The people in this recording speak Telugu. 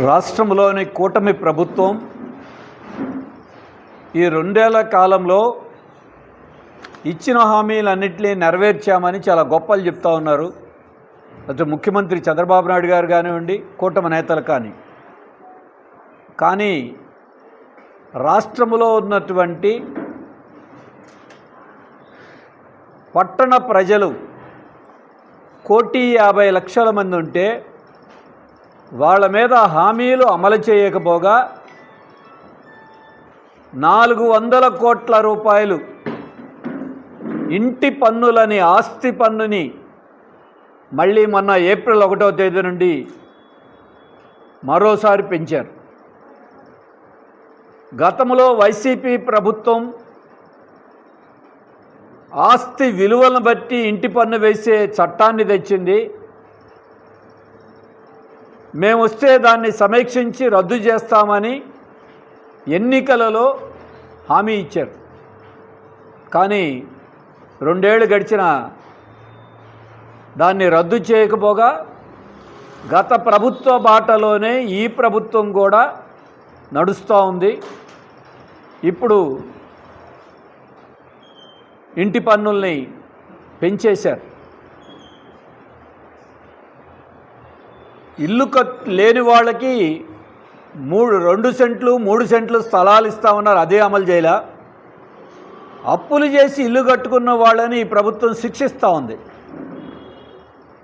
రాష్ట్రంలోని కూటమి ప్రభుత్వం ఈ 2 ఏళ్ల కాలంలో ఇచ్చిన హామీలన్నింటినీ నెరవేర్చామని చాలా గొప్పలు చెప్తా ఉన్నారు. అటు ముఖ్యమంత్రి చంద్రబాబు నాయుడు గారు కానివ్వండి, కూటమి నేతలు కానీ రాష్ట్రంలో ఉన్నటువంటి పట్టణ ప్రజలు 1,50,00,000 మంది ఉంటే వాళ్ళ మీద హామీలు అమలు చేయకపోగా 400 కోట్ల రూపాయలు ఇంటి పన్నులని, ఆస్తి పన్నుని మళ్ళీ మొన్న ఏప్రిల్ 1వ తేదీ నుండి మరోసారి పెంచారు. గతంలో వైసీపీ ప్రభుత్వం ఆస్తి విలువలను బట్టి ఇంటి పన్ను వేసే చట్టాన్ని తెచ్చింది. మేము వస్తే దాన్ని సమీక్షించి రద్దు చేస్తామని ఎన్నికలలో హామీ ఇచ్చారు. కానీ 2 ఏళ్ళు గడిచిన దాన్ని రద్దు చేయకపోగా గత ప్రభుత్వ బాటలోనే ఈ ప్రభుత్వం కూడా నడుస్తూ ఉంది. ఇప్పుడు ఇంటి పన్నుల్ని పెంచేశారు. ఇల్లు లేని వాళ్ళకి 2 సెంట్లు 3 సెంట్లు స్థలాలు ఇస్తామన్నారు, అదే అమలు చేయాల. అప్పులు చేసి ఇల్లు కట్టుకున్న వాళ్ళని ఈ ప్రభుత్వం శిక్షిస్తూ ఉంది.